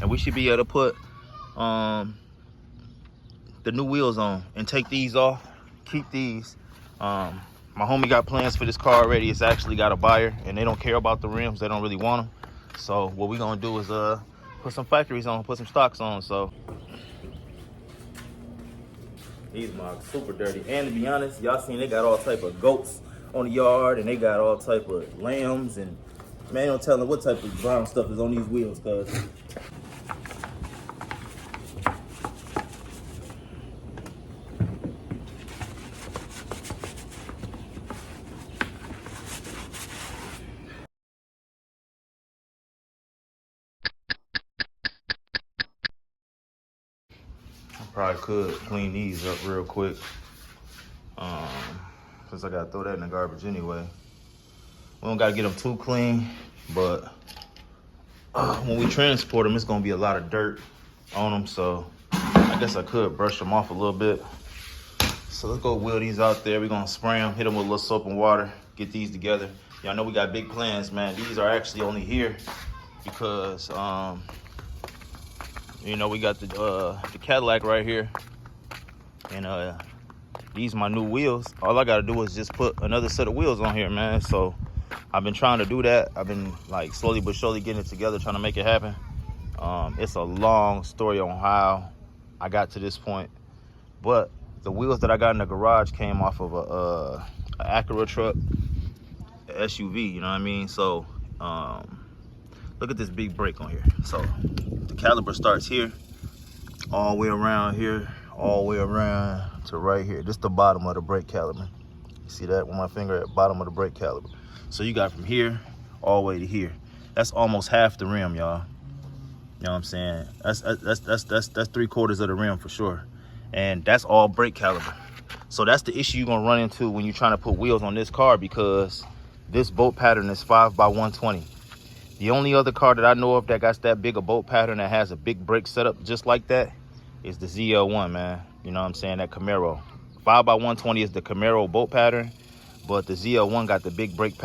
and we should be able to put the new wheels on and take these off, keep these. My homie got plans for this car already. It's actually got a buyer, and they don't care about the rims. They don't really want them. So what we're gonna do is put some factories on, put some stocks on. So these mugs super dirty, and to be honest, y'all seen they got all type of goats on the yard, and they got all type of lambs, and man, don't tell them what type of brown stuff is on these wheels, cuz. Probably could clean these up real quick, since I gotta throw that in the garbage anyway. We don't gotta get them too clean, but when we transport them, it's gonna be a lot of dirt on them, so I guess I could brush them off a little bit. So let's go wheel these out there. We're gonna spray them, hit them with a little soap and water, get these together. Y'all know we got big plans, man. These are actually only here because you know, we got the Cadillac right here, and these are my new wheels. All I gotta do is just put another set of wheels on here, man. So I've been trying to do that. I've been like slowly but surely getting it together, trying to make it happen. It's a long story on how I got to this point, but the wheels that I got in the garage came off of a Acura truck, a SUV, you know what I mean? So look at this big brake on here. So the caliper starts here, all the way around here, all the way around to right here. This is the bottom of the brake caliper. You see that with my finger at the bottom of the brake caliper. So you got from here all the way to here. That's almost half the rim, y'all. You know what I'm saying? That's 3/4 of the rim for sure. And that's all brake caliper. So that's the issue you're gonna run into when you're trying to put wheels on this car, because this bolt pattern is 5x120. The only other car that I know of that got that big a bolt pattern that has a big brake setup just like that is the ZL1, man. You know what I'm saying? That Camaro. 5x120 is the Camaro bolt pattern, but the ZL1 got the big brake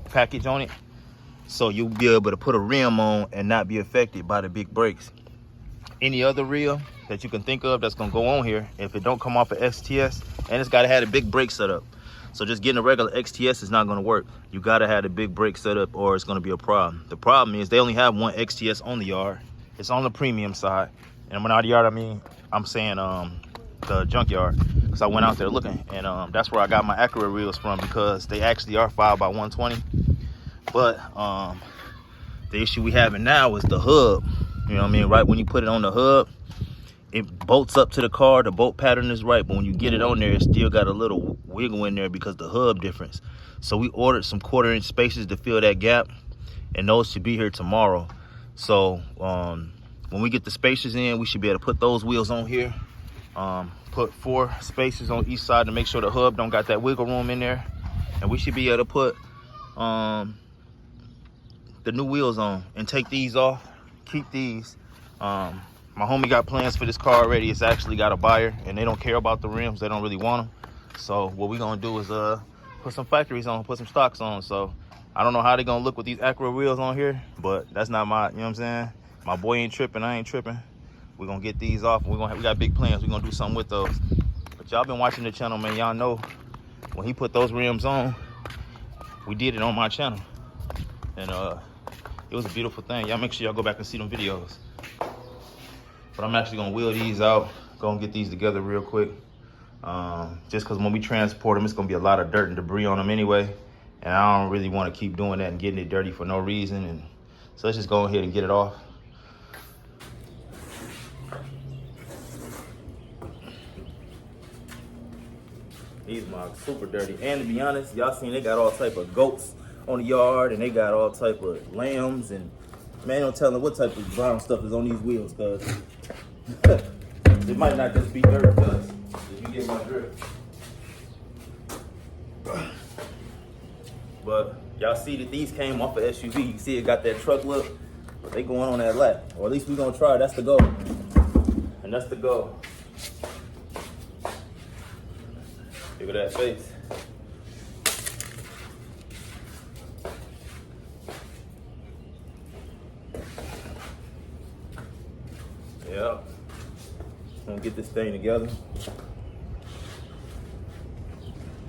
package on it. So you'll be able to put a rim on and not be affected by the big brakes. Any other rim that you can think of that's gonna go on here, if it don't come off of XTS, and it's gotta have a big brake setup. So just getting a regular XTS is not gonna work. You gotta have a big brake setup or it's gonna be a problem. The problem is they only have one XTS on the yard. It's on the premium side. And when out of the yard, I mean, I'm saying the junkyard, because I went out there looking, and that's where I got my Acura wheels from, because they actually are 5x120. But the issue we having now is the hub. You know what I mean? Right when you put it on the hub, it bolts up to the car. The bolt pattern is right, but when you get it on there, it still got a little wiggle in there because the hub difference. So we ordered some 1/4-inch spacers to fill that gap, and those should be here tomorrow. So when we get the spacers in, we should be able to put those wheels on here. Put 4 spacers on each side to make sure the hub don't got that wiggle room in there, and we should be able to put the new wheels on and take these off, keep these. My homie got plans for this car already. It's actually got a buyer, and they don't care about the rims. They don't really want them. So what we're gonna do is put some factories on, put some stocks on. So I don't know how they're gonna look with these Acura wheels on here, but that's not my, you know what I'm saying? My boy ain't tripping, I ain't tripping. We're gonna get these off, and we got big plans. We're gonna do something with those. But y'all been watching the channel, man. Y'all know when he put those rims on, we did it on my channel. And it was a beautiful thing. Y'all make sure y'all go back and see them videos. But I'm actually gonna wheel these out, gonna get these together real quick. Just cause when we transport them, it's gonna be a lot of dirt and debris on them anyway. And I don't really wanna keep doing that and getting it dirty for no reason. And so let's just go ahead and get it off. These mugs super dirty. And to be honest, y'all seen they got all type of goats on the yard, and they got all type of lambs, and man, don't tell them what type of brown stuff is on these wheels, cuz it might not just be dirt, cuz if you get my drift. But y'all see that these came off of SUV. You can see it got that truck look, but they going on that lap. Or at least we gonna try. That's the goal. And that's the goal. Look at that face. Yeah. Gonna get this thing together.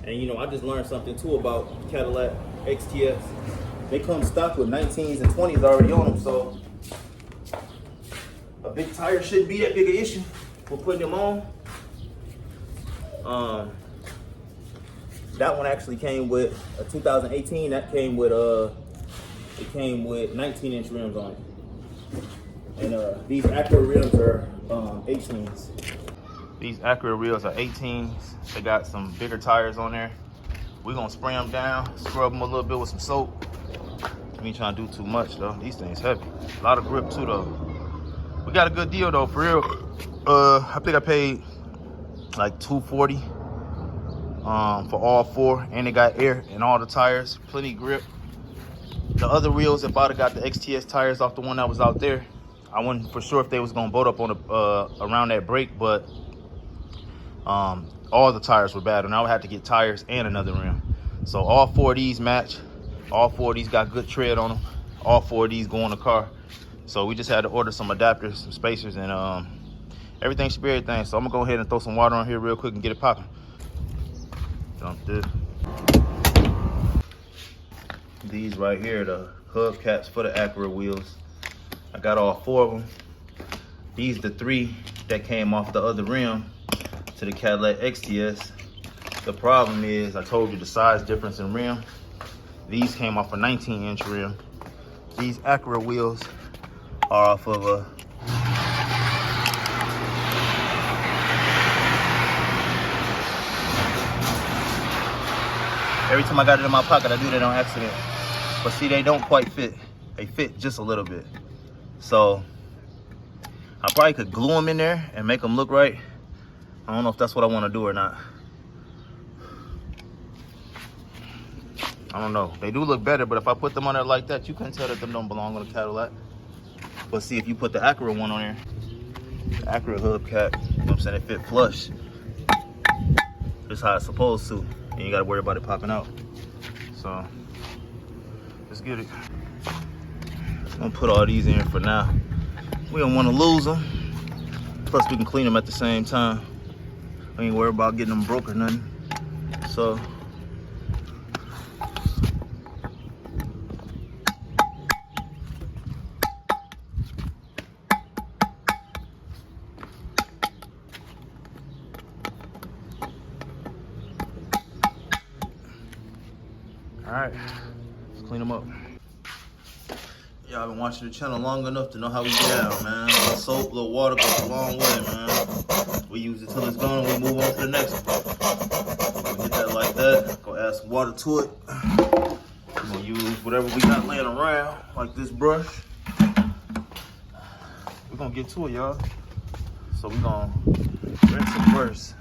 And you know, I just learned something too about Cadillac XTS. They come stock with 19s and 20s already on them, so a big tire shouldn't be that big an issue for putting them on. That one actually came with a 2018. That came with it came with 19-inch rims on it. And these Acura rims are 18s. These Acura wheels are 18s. They got some bigger tires on there. We're gonna spray them down, scrub them a little bit with some soap. We ain't trying to do too much though. These things heavy. A lot of grip too though. We got a good deal though, for real. I think I paid like $240 for all four, and they got air in all the tires, plenty grip. The other wheels, if I'd have got the XTS tires off the one that was out there, I wasn't for sure if they was gonna bolt up on the around that brake, but all the tires were bad, and I would have to get tires and another rim. So all four of these match. All four of these got good tread on them. All four of these go in the car. So we just had to order some adapters, some spacers, and everything should be everything. So I'm gonna go ahead and throw some water on here real quick and get it popping. Dump this. These right here, the hub caps for the Acura wheels. I got all four of them. These the three that came off the other rim to the Cadillac XTS. The problem is, I told you the size difference in rim. These came off a 19-inch rim. These Acura wheels are off of a every time I got it in my pocket, I do that on accident. But see, they don't quite fit. They fit just a little bit. So I probably could glue them in there and make them look right. I don't know if that's what I want to do or not. I don't know. They do look better, but if I put them on there like that, you couldn't tell that them don't belong on a Cadillac. But see, if you put the Acura one on there, the Acura hub cap, you know what I'm saying, it fit flush. This is how it's supposed to. And you gotta worry about it popping out. So, let's get it. I'm gonna put all these in for now. We don't wanna lose them. Plus we can clean them at the same time. I ain't worried about getting them broke or nothing. So, all right, let's clean them up. Y'all been watching the channel long enough to know how we get out, man. A little soap, a little water goes a long way, man. We use it till it's gone and we move on to the next one. We hit that like that, go add some water to it. We're gonna use whatever we got laying around, like this brush. We're gonna get to it, y'all. So we're gonna rinse it first.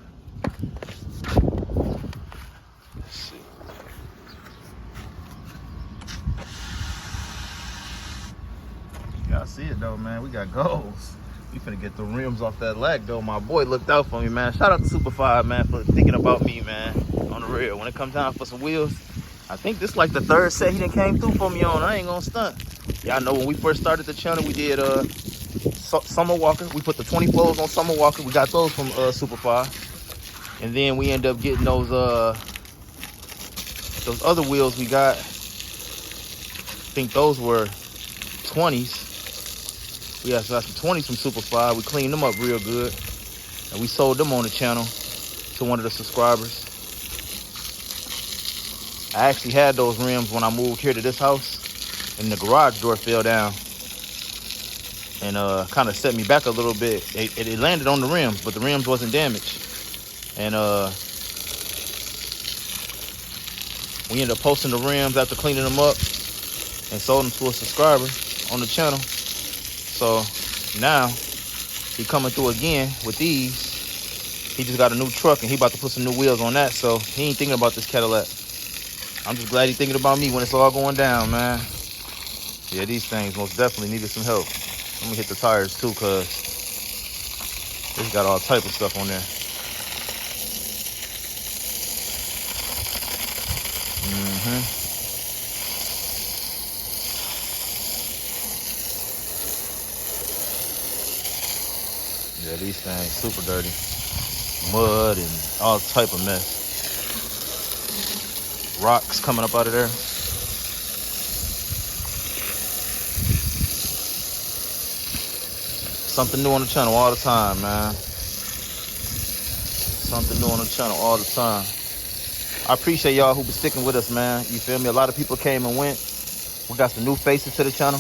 Y'all see it though, man. We got goals. We finna get the rims off that lag though. My boy looked out for me, man. Shout out to Super 5, man, for thinking about me, man. On the real. When it comes down for some wheels, I think this like the third set he done came through for me on. I ain't gonna stunt. Y'all know when we first started the channel, we did Summer Walker. We put the 24s on Summer Walker. We got those from Super 5. And then we ended up getting those other wheels we got. I think those were 20s. We got some 20s from Super 5. We cleaned them up real good. And we sold them on the channel to one of the subscribers. I actually had those rims when I moved here to this house, and the garage door fell down and kind of set me back a little bit. It landed on the rims, but the rims wasn't damaged. And we ended up posting the rims after cleaning them up and sold them to a subscriber on the channel. So now he coming through again with these. He just got a new truck and he about to put some new wheels on that. So he ain't thinking about this Cadillac. I'm just glad he thinking about me when it's all going down, man. Yeah, these things most definitely needed some help. Let me hit the tires too, cause it's got all type of stuff on there. Yeah, these things super dirty. Mud and all type of mess. Rocks coming up out of there. Something new on the channel all the time, man. Something new on the channel all the time. I appreciate y'all who been sticking with us, man. You feel me? A lot of people came and went. We got some new faces to the channel.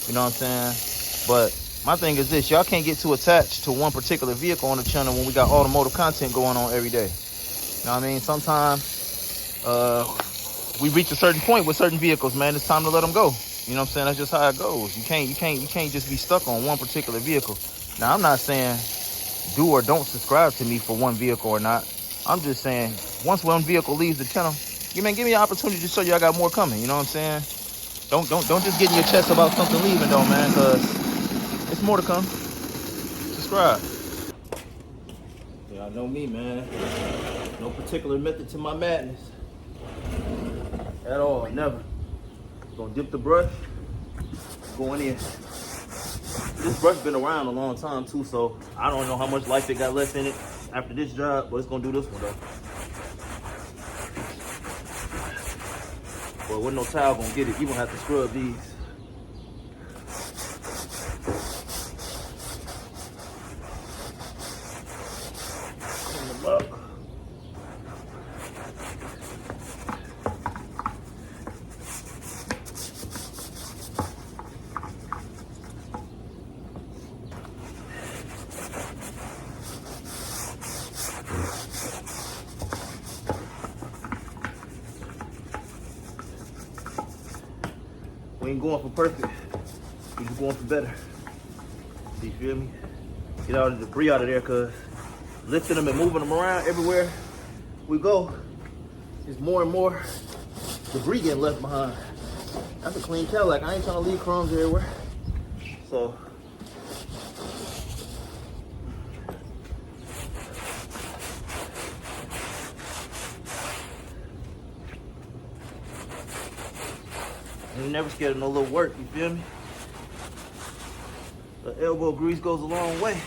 You know what I'm saying? But my thing is this. Y'all can't get too attached to one particular vehicle on the channel when we got automotive content going on every day. You know what I mean? Sometimes we reach a certain point with certain vehicles, man. It's time to let them go. You know what I'm saying? That's just how it goes. You can't just be stuck on one particular vehicle. Now, I'm not saying do or don't subscribe to me for one vehicle or not. I'm just saying once one vehicle leaves the channel, give me an opportunity to show you I got more coming. You know what I'm saying? Don't just get in your chest about something leaving though, man, because it's more to come. Subscribe. Y'all know me, man. No particular method to my madness. At all, never. Gonna dip the brush, going in. This brush been around a long time too, so I don't know how much life it got left in it after this job, but it's gonna do this one though. But with no towel gonna get it, you gonna have to scrub these. Clean them up. We ain't going for perfect. We just going for better. You feel me? Get all the debris out of there, cause lifting them and moving them around everywhere we go, there's more and more debris getting left behind. That's a clean Cadillac. I ain't trying to leave crumbs everywhere. So I ain't never scared of no little work, you feel me? The elbow grease goes a long way.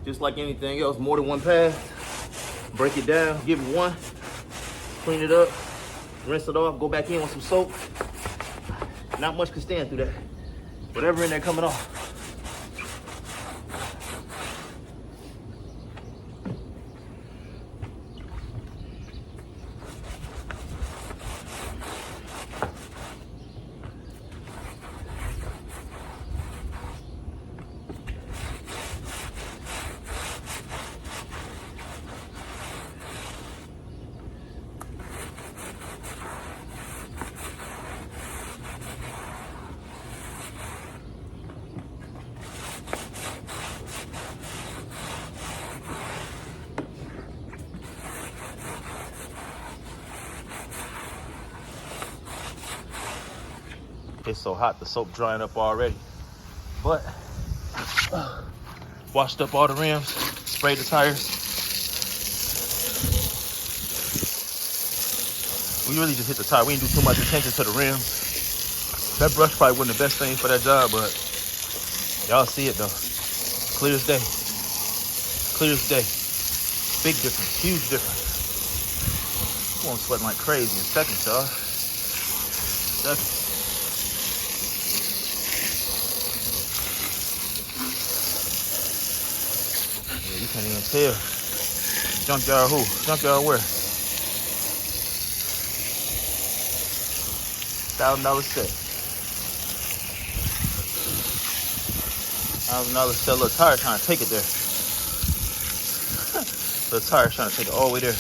Just like anything else, more than one pass. Break it down, give it one, clean it up, rinse it off, go back in with some soap. Not much can stand through that. Whatever in there coming off. It's so hot, the soap drying up already. But washed up all the rims, sprayed the tires. We really just hit the tire. We didn't do too much attention to the rims. That brush probably wasn't the best thing for that job, but y'all see it though. Clear as day. Clear as day. Big difference, huge difference. I'm sweating like crazy in seconds, y'all. Seconds. Yeah, you can't even tell. Junkyard who? Junkyard where? $1,000 set. $1,000 set. Little tire trying to take it there. Little tire trying to take it all the way there.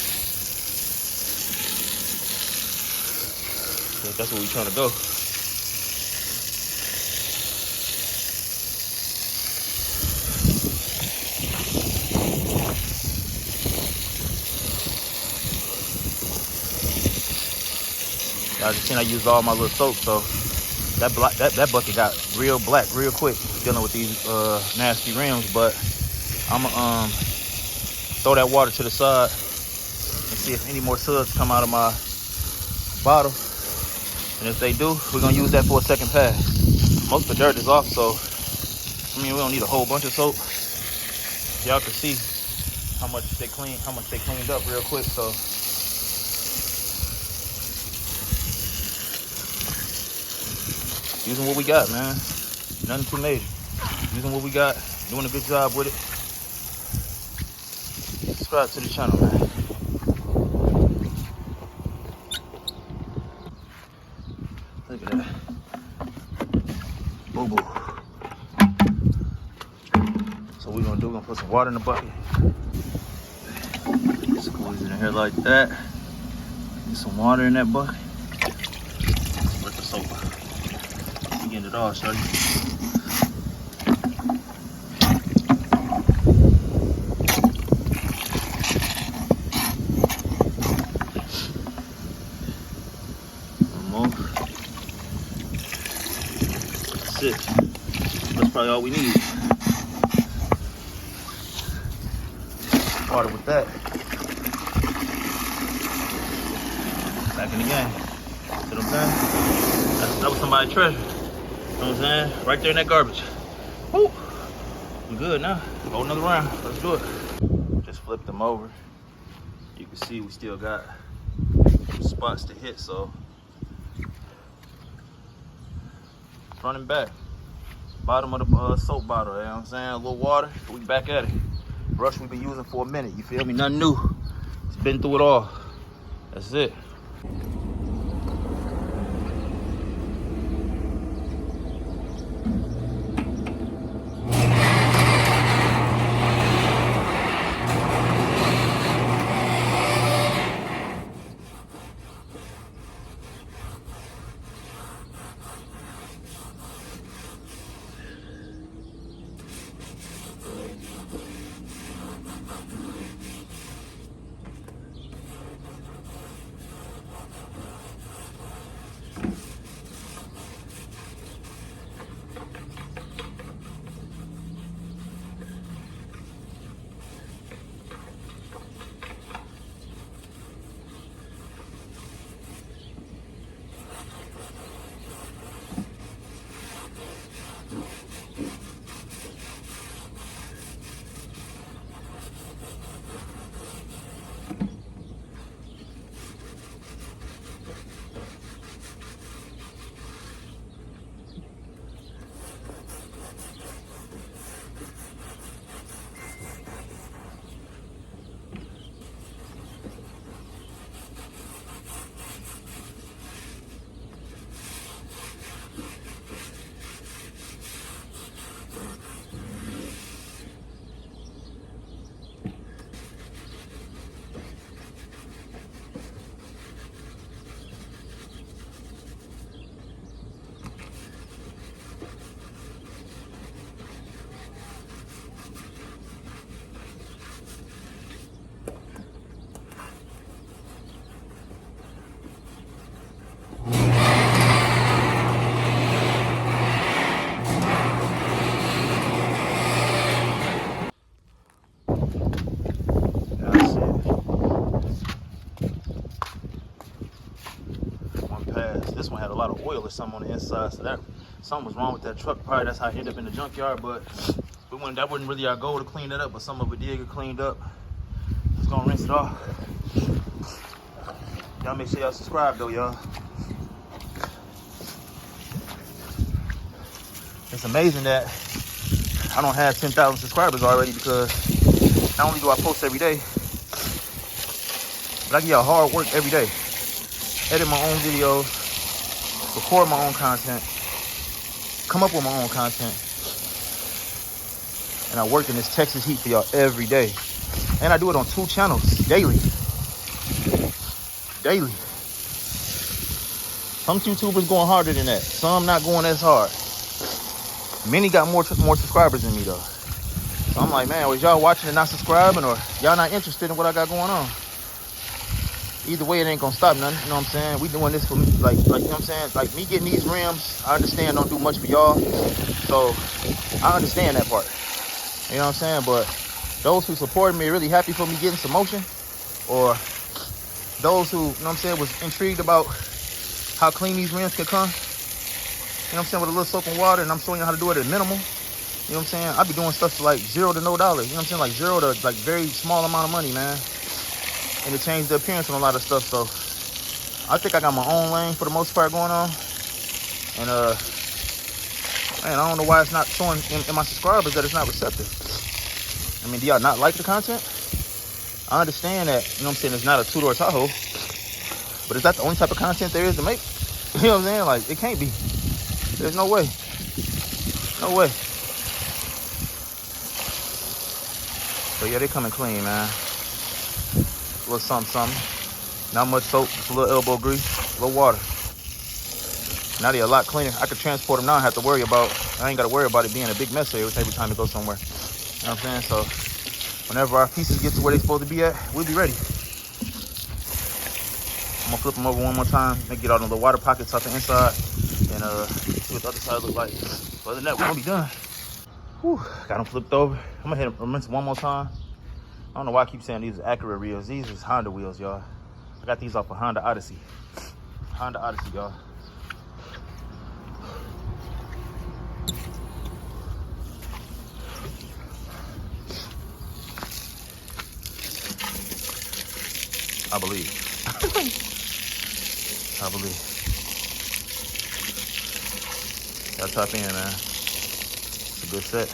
Yeah, that's where we trying to go. Y'all just seen I used all my little soap, so that bucket got real black real quick dealing with these nasty rims. But I'ma throw that water to the side and see if any more suds come out of my bottle. And if they do, we're gonna use that for a second pass. Most of the dirt is off, so I mean we don't need a whole bunch of soap. Y'all can see how much they cleaned up real quick. So using what we got, man. Nothing too major. Using what we got, doing a good job with it. Subscribe to the channel, man. Look at that. Boo boo. So what we're gonna do, we're gonna put some water in the bucket. Squeeze it in here like that. Get some water in that bucket. Let the soap. You getting it all, shorty. That's it. That's probably all we need. Water with that. Back in the game. See what I'm saying? That was somebody's treasure. You know what I'm saying? Right there in that garbage. Woo! We good now. Roll another round. Let's do it. Just flip them over. You can see we still got spots to hit, so front and back. Bottom of the soap bottle, you know what I'm saying? A little water, we back at it. Brush we've been using for a minute, you feel me? Nothing new. It's been through it all. That's it. This one had a lot of oil or something on the inside, so that something was wrong with that truck. Probably that's how it ended up in the junkyard, but that wasn't really our goal to clean that up, but some of it did get cleaned up. Just gonna rinse it off. Y'all make sure y'all subscribe though, y'all. It's amazing that I don't have 10,000 subscribers already, because not only do I post every day, but I give y'all hard work every day. Edit my own videos, record my own content, come up with my own content, and I work in this Texas heat for y'all every day. And I do it on 2 channels daily. Some YouTubers going harder than that. Some not going as hard. Many got more subscribers than me though. So I'm like, man, was y'all watching and not subscribing, or y'all not interested in what I got going on? either way, it ain't gonna stop nothing. You know what I'm saying? We doing this for me, like you know what I'm saying? Like me getting these rims, I understand don't do much for y'all. So I understand that part. You know what I'm saying? But those who supported me, really happy for me getting some motion, or those who, you know what I'm saying, was intrigued about how clean these rims could come. You know what I'm saying? With a little soap and water, and I'm showing you how to do it at minimal. You know what I'm saying? I be doing stuff for like $0 to no dollars. You know what I'm saying? Like 0 to like very small amount of money, man. And it changed the appearance on a lot of stuff. So I think I got my own lane for the most part going on. And man, I don't know why it's not showing in my subscribers that it's not receptive. I mean, do y'all not like the content? I understand that, you know what I'm saying, it's not a two-door Tahoe. But is that the only type of content there is to make? You know what I'm saying? Like, it can't be. There's no way. No way. So yeah, they coming clean, man. A little something, something. Not much soap, just a little elbow grease, a little water. Now they're a lot cleaner. I could transport them now. I have to worry about, I ain't got to worry about it being a big mess every time to go somewhere. You know what I'm saying? So whenever our pieces get to where they're supposed to be at, we'll be ready. I'm gonna flip them over one more time, make get all the little water pockets out the inside, and see what the other side look like. But other than that, we're gonna be done. Whew, got them flipped over. I'm gonna hit them rinse one more time. I don't know why I keep saying these are Acura wheels. These is Honda wheels, y'all. I got these off of Honda Odyssey. Honda Odyssey, y'all. I believe. I believe. Gotta tap in, man. It's a good set.